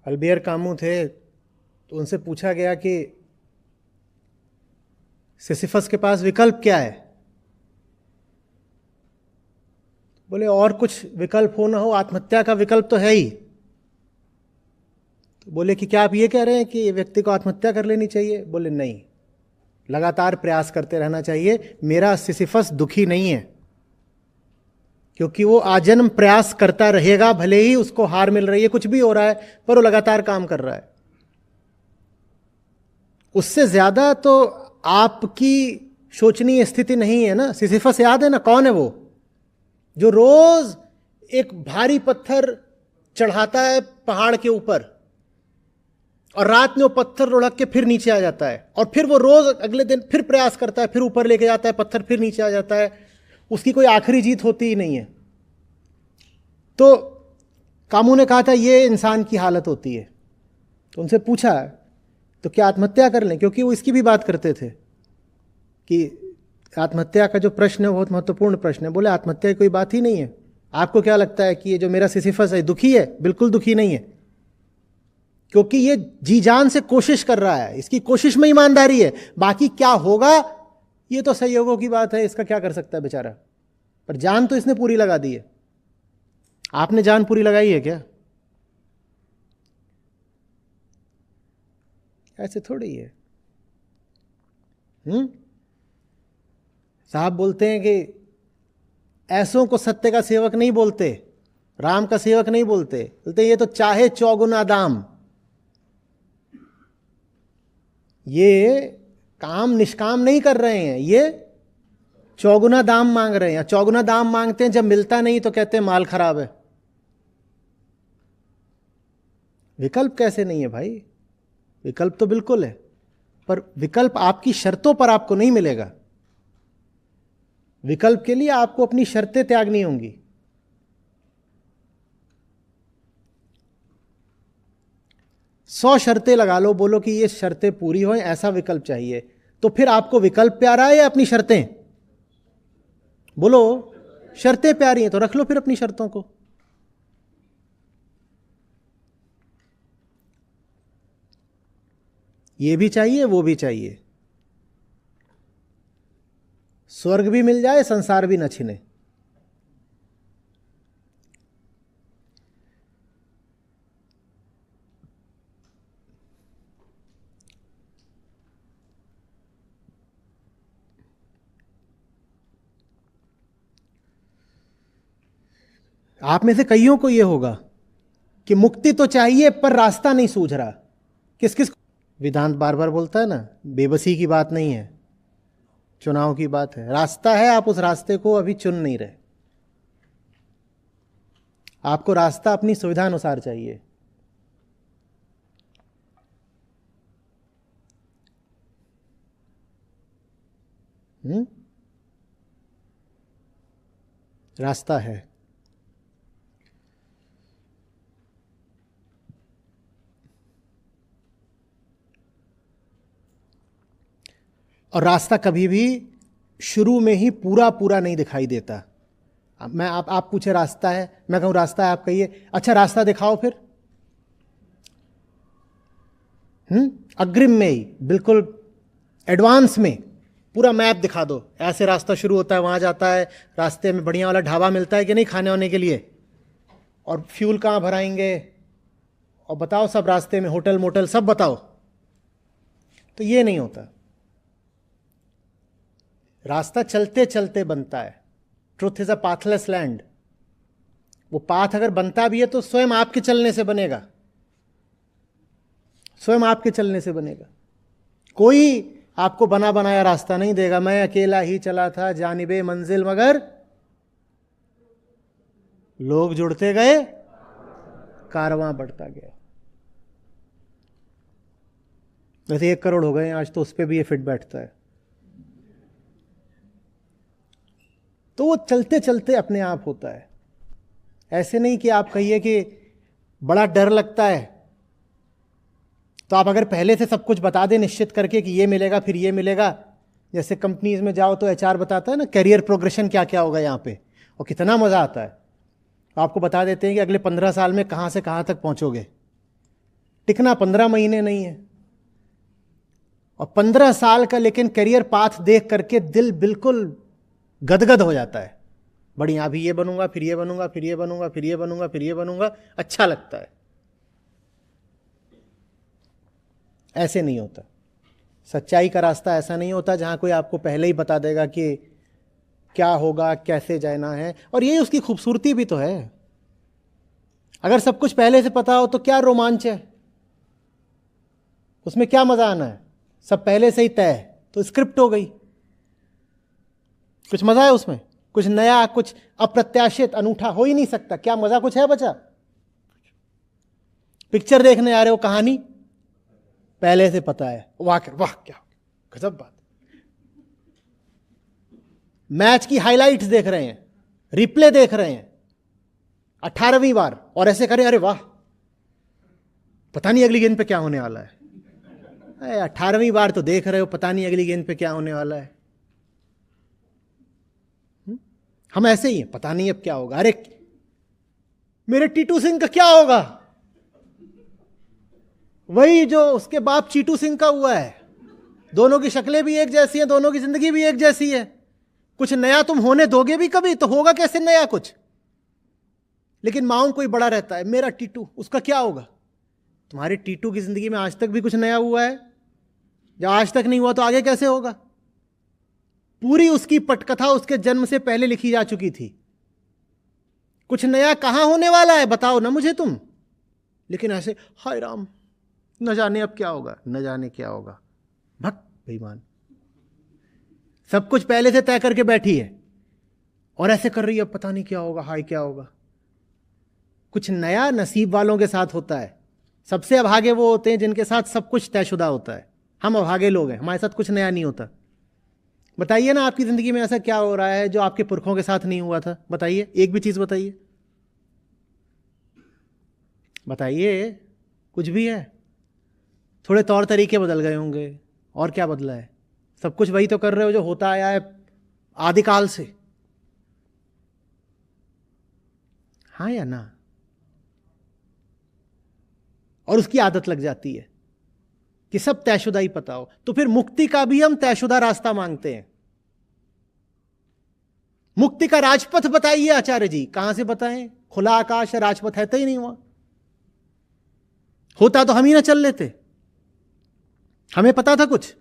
अल्बियर Camus थे, तो उनसे पूछा गया कि सिसिफस के पास विकल्प क्या है। बोले और कुछ विकल्प हो ना हो, आत्महत्या का विकल्प तो है ही। तो बोले कि क्या आप ये कह रहे हैं कि ये व्यक्ति को आत्महत्या कर लेनी चाहिए? बोले नहीं, लगातार प्रयास करते रहना चाहिए। मेरा सिसिफस दुखी नहीं है, क्योंकि वो आजन्म प्रयास करता रहेगा, भले ही उसको हार मिल रही है, कुछ भी हो रहा है, पर वो लगातार काम कर रहा है। उससे ज्यादा तो आपकी शोचनीय स्थिति नहीं है ना। सिसिफस याद है ना, कौन है वो जो रोज एक भारी पत्थर चढ़ाता है पहाड़ के ऊपर, और रात में वो पत्थर लुढ़क के फिर नीचे आ जाता है, और फिर वो रोज अगले दिन फिर प्रयास करता है, फिर ऊपर लेके जाता है पत्थर, फिर नीचे आ जाता है। उसकी कोई आखिरी जीत होती ही नहीं है। तो कामू ने कहा था ये इंसान की हालत होती है। तो उनसे पूछा तो क्या आत्महत्या कर लें, क्योंकि वो इसकी भी बात करते थे कि आत्महत्या का जो प्रश्न है बहुत महत्वपूर्ण प्रश्न है। बोले आत्महत्या की कोई बात ही नहीं है। आपको क्या लगता है कि ये जो मेरा सिसिफस है दुखी है? बिल्कुल दुखी नहीं है, क्योंकि ये जी जान से कोशिश कर रहा है, इसकी कोशिश में ईमानदारी है। बाकी क्या होगा ये तो संयोगों की बात है, इसका क्या कर सकता है बेचारा। पर जान तो इसने पूरी लगा दी है। आपने जान पूरी लगाई है क्या? ऐसे थोड़ी है। साहब बोलते हैं कि ऐसों को सत्य का सेवक नहीं बोलते, राम का सेवक नहीं बोलते। बोलते ये तो चाहे चौगुना दाम, ये काम निष्काम नहीं कर रहे हैं, ये चौगुना दाम मांग रहे हैं। चौगुना दाम मांगते हैं, जब मिलता नहीं तो कहते हैं माल खराब है। विकल्प कैसे नहीं है भाई? विकल्प तो बिल्कुल है, पर विकल्प आपकी शर्तों पर आपको नहीं मिलेगा। विकल्प के लिए आपको अपनी शर्तें त्यागनी होंगी। सौ शर्तें लगा लो, बोलो कि ये शर्तें पूरी हो, ऐसा विकल्प चाहिए, तो फिर आपको विकल्प प्यारा है या अपनी शर्तें? बोलो, शर्तें प्यारी हैं तो रख लो फिर अपनी शर्तों को। ये भी चाहिए, वो भी चाहिए, स्वर्ग भी मिल जाए, संसार भी न छिने। आप में से कईयों को यह होगा कि मुक्ति तो चाहिए पर रास्ता नहीं सूझ रहा। किस किस वेदांत बार बार बोलता है ना, बेबसी की बात नहीं है, चुनाव की बात है। रास्ता है, आप उस रास्ते को अभी चुन नहीं रहे। आपको रास्ता अपनी सुविधा अनुसार चाहिए। रास्ता है। और रास्ता कभी भी शुरू में ही पूरा पूरा नहीं दिखाई देता। मैं आप पूछे रास्ता है, मैं कहूं रास्ता है, आप कहिए अच्छा रास्ता दिखाओ फिर। अग्रिम में ही, बिल्कुल एडवांस में पूरा मैप दिखा दो, ऐसे रास्ता शुरू होता है, वहां जाता है, रास्ते में बढ़िया वाला ढाबा मिलता है कि नहीं खाने वाने के लिए, और फ्यूल कहाँ भराएंगे, और बताओ सब रास्ते में, होटल मोटल सब बताओ। तो ये नहीं होता। रास्ता चलते चलते बनता है। Truth is a pathless land. वो पाथ अगर बनता भी है तो स्वयं आपके चलने से बनेगा, स्वयं आपके चलने से बनेगा। कोई आपको बना बनाया रास्ता नहीं देगा। मैं अकेला ही चला था जानिबे मंजिल, मगर लोग जुड़ते गए, कारवां बढ़ता गया। वैसे 1 करोड़ हो गए आज, तो उस पर भी ये फिट बैठता है। तो वो चलते चलते अपने आप होता है। ऐसे नहीं कि आप कहिए कि बड़ा डर लगता है, तो आप अगर पहले से सब कुछ बता दें निश्चित करके कि ये मिलेगा फिर ये मिलेगा। जैसे कंपनीज में जाओ तो एचआर बताता है ना कैरियर प्रोग्रेशन क्या क्या होगा यहाँ पे, और कितना मज़ा आता है। आपको बता देते हैं कि अगले 15 साल में कहाँ से कहाँ तक पहुँचोगे। टिकना 15 महीने नहीं है। और 15 साल का लेकिन करियर पाथ देख करके दिल बिल्कुल गदगद हो जाता है। बढ़िया, अभी ये बनूंगा, फिर ये बनूंगा, फिर ये बनूंगा, फिर ये बनूंगा, फिर ये बनूंगा, अच्छा लगता है। ऐसे नहीं होता। सच्चाई का रास्ता ऐसा नहीं होता जहां कोई आपको पहले ही बता देगा कि क्या होगा, कैसे जाना है। और यही उसकी खूबसूरती भी तो है। अगर सब कुछ पहले से पता हो तो क्या रोमांच है, उसमें क्या मजा आना है। सब पहले से ही तय है तो स्क्रिप्ट हो गई, कुछ मजा है उसमें, कुछ नया, कुछ अप्रत्याशित, अनूठा हो ही नहीं सकता। क्या मजा कुछ है बचा? पिक्चर देखने आ रहे हो, कहानी पहले से पता है, वाह वाह क्या गजब बात। मैच की हाइलाइट्स देख रहे हैं, रिप्ले देख रहे हैं 18वीं बार, और ऐसे करें, अरे वाह पता नहीं अगली गेंद पे क्या होने वाला है। 18वीं बार तो देख रहे हो, पता नहीं अगली गेंद पे क्या होने वाला है। हम ऐसे ही हैं, पता नहीं अब क्या होगा। अरे मेरे टीटू सिंह का क्या होगा? वही जो उसके बाप चीटू सिंह का हुआ है। दोनों की शक्लें भी एक जैसी हैं, दोनों की जिंदगी भी एक जैसी है। कुछ नया तुम होने दोगे भी कभी? तो होगा कैसे नया कुछ? लेकिन माउंट कोई बड़ा रहता है, मेरा टीटू, उसका क्या होगा? तुम्हारे टीटू की जिंदगी में आज तक भी कुछ नया हुआ है? जब आज तक नहीं हुआ तो आगे कैसे होगा? पूरी उसकी पटकथा उसके जन्म से पहले लिखी जा चुकी थी। कुछ नया कहां होने वाला है बताओ ना मुझे तुम। लेकिन ऐसे हाय राम, न जाने अब क्या होगा, न जाने क्या होगा। भक्त बेईमान, सब कुछ पहले से तय करके बैठी है और ऐसे कर रही है, पता नहीं क्या होगा, हाय क्या होगा। कुछ नया नसीब वालों के साथ होता है। सबसे अभागे वो होते हैं जिनके साथ सब कुछ तयशुदा होता है। हम अभागे लोग हैं, हमारे साथ कुछ नया नहीं होता। बताइए ना, आपकी जिंदगी में ऐसा क्या हो रहा है जो आपके पुरखों के साथ नहीं हुआ था? बताइए, एक भी चीज बताइए, बताइए। कुछ भी है? थोड़े तौर तरीके बदल गए होंगे, और क्या बदला है? सब कुछ वही तो कर रहे हो जो होता आया है आदिकाल से। हाँ या ना? और उसकी आदत लग जाती है कि सब तयशुदा ही पता हो। तो फिर मुक्ति का भी हम तयशुदा रास्ता मांगते हैं। मुक्ति का राजपथ बताइए आचार्य जी, कहां से बताएं? खुला आकाश है, राजपथ है तो ही नहीं हुआ। होता तो हम ही ना चल लेते, हमें पता था कुछ।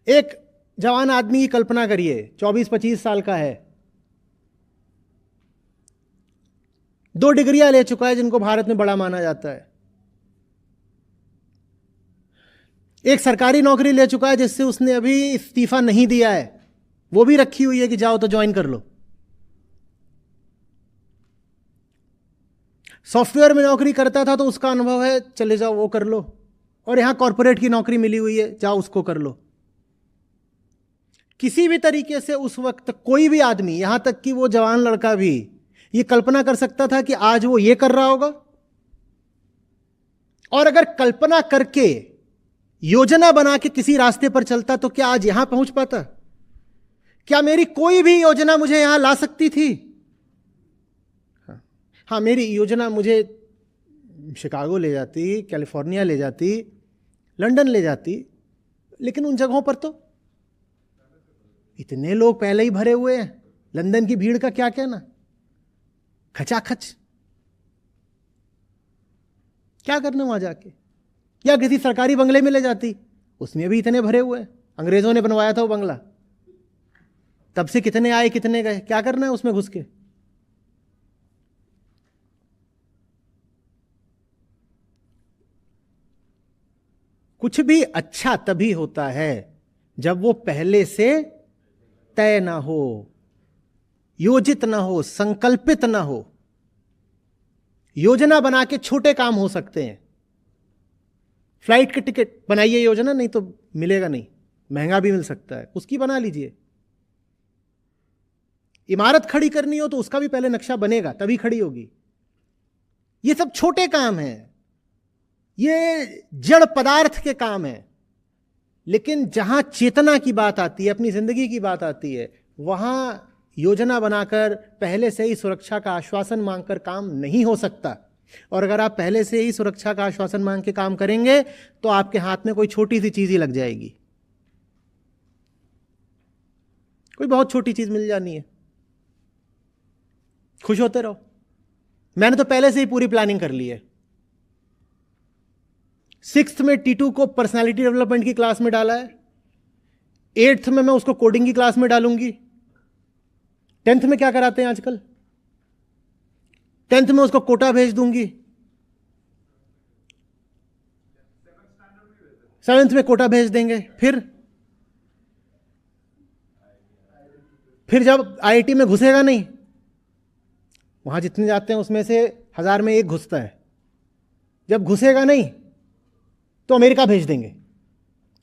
एक जवान आदमी की कल्पना करिए, 24-25 साल का है, 2 डिग्रियां ले चुका है जिनको भारत में बड़ा माना जाता है। एक सरकारी नौकरी ले चुका है जिससे उसने अभी इस्तीफा नहीं दिया है, वो भी रखी हुई है कि जाओ तो ज्वाइन कर लो। सॉफ्टवेयर में नौकरी करता था तो उसका अनुभव है, चले जाओ वो कर लो। और यहां कॉर्पोरेट की नौकरी मिली हुई है, जाओ उसको कर लो। किसी भी तरीके से उस वक्त कोई भी आदमी, यहां तक कि वो जवान लड़का भी, ये कल्पना कर सकता था कि आज वो ये कर रहा होगा। और अगर कल्पना करके योजना बना के किसी रास्ते पर चलता तो क्या आज यहां पहुंच पाता? क्या मेरी कोई भी योजना मुझे यहां ला सकती थी? हाँ, मेरी योजना मुझे शिकागो ले जाती, कैलिफोर्निया ले जाती, लंदन ले जाती, लेकिन उन जगहों पर तो इतने लोग पहले ही भरे हुए हैं। लंदन की भीड़ का क्या कहना, खचाखच। क्या करना वहां जाके? या किसी सरकारी बंगले में ले जाती, उसमें भी इतने भरे हुए हैं। अंग्रेजों ने बनवाया था वो बंगला, तब से कितने आए कितने गए, क्या करना है उसमें घुस के? कुछ भी अच्छा तभी होता है जब वो पहले से तय ना हो, योजित ना हो, संकल्पित ना हो। योजना बना के छोटे काम हो सकते हैं। फ्लाइट की टिकट बनाइए योजना, नहीं तो मिलेगा नहीं, महंगा भी मिल सकता है, उसकी बना लीजिए। इमारत खड़ी करनी हो तो उसका भी पहले नक्शा बनेगा, तभी खड़ी होगी। ये सब छोटे काम हैं, ये जड़ पदार्थ के काम हैं। लेकिन जहां चेतना की बात आती है, अपनी जिंदगी की बात आती है, वहां योजना बनाकर पहले से ही सुरक्षा का आश्वासन मांगकर काम नहीं हो सकता। और अगर आप पहले से ही सुरक्षा का आश्वासन मांग के काम करेंगे तो आपके हाथ में कोई छोटी सी चीज ही लग जाएगी, कोई बहुत छोटी चीज मिल जानी है, खुश होते रहो। मैंने तो पहले से ही पूरी प्लानिंग कर ली है। 6th में T2 को पर्सनालिटी डेवलपमेंट की क्लास में डाला है, 8th में मैं उसको कोडिंग की क्लास में डालूंगी। 10th में क्या कराते हैं आजकल, 10th में उसको कोटा भेज दूंगी, 7th में कोटा भेज देंगे। फिर जब IIT में घुसेगा नहीं, वहां जितने जाते हैं उसमें से 1000 में 1 घुसता है। जब घुसेगा नहीं तो अमेरिका भेज देंगे,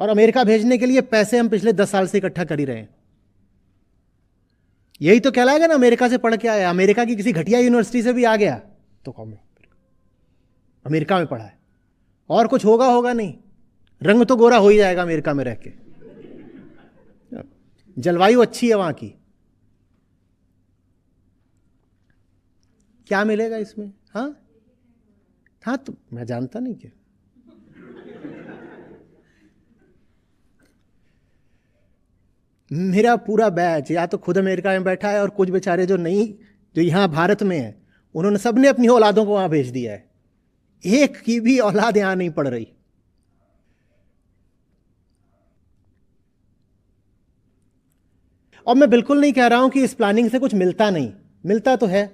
और अमेरिका भेजने के लिए पैसे हम पिछले 10 साल से इकट्ठा कर ही रहे हैं। यही तो कहलाएगा ना, अमेरिका से पढ़ के आया, अमेरिका की किसी घटिया यूनिवर्सिटी से भी आ गया तो कौन, अमेरिका में पढ़ा है और कुछ होगा नहीं, रंग तो गोरा हो ही जाएगा अमेरिका में रह के, जलवायु अच्छी है वहां की, क्या मिलेगा इसमें? हाँ तो मैं जानता नहीं क्या। मेरा पूरा बैच या तो खुद अमेरिका में बैठा है, और कुछ बेचारे जो यहाँ भारत में है, उन्होंने सबने अपनी औलादों को वहां भेज दिया है। एक की भी औलाद यहां नहीं पढ़ रही। और मैं बिल्कुल नहीं कह रहा हूं कि इस प्लानिंग से कुछ मिलता नहीं, मिलता तो है,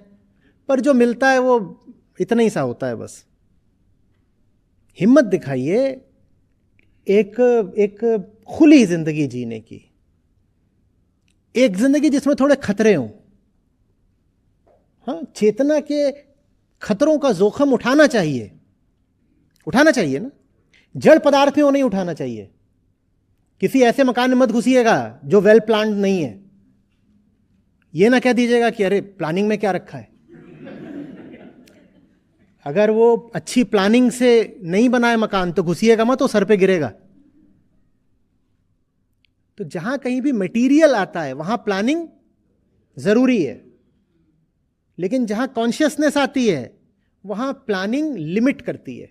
पर जो मिलता है वो इतना ही सा होता है बस। हिम्मत दिखाइए एक खुली जिंदगी जीने की, एक जिंदगी जिसमें थोड़े खतरे हों। हाँ, चेतना के खतरों का जोखम उठाना चाहिए ना। जड़ पदार्थ में वो नहीं उठाना चाहिए। किसी ऐसे मकान में मत घुसिएगा जो वेल प्लान्ड नहीं है। ये ना कह दीजिएगा कि अरे प्लानिंग में क्या रखा है। अगर वो अच्छी प्लानिंग से नहीं बना है मकान तो घुसिएगा मत, तो सर पे गिरेगा। तो जहां कहीं भी मटेरियल आता है वहां प्लानिंग जरूरी है, लेकिन जहां कॉन्शियसनेस आती है वहां प्लानिंग लिमिट करती है।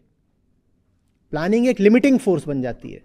प्लानिंग एक लिमिटिंग फोर्स बन जाती है।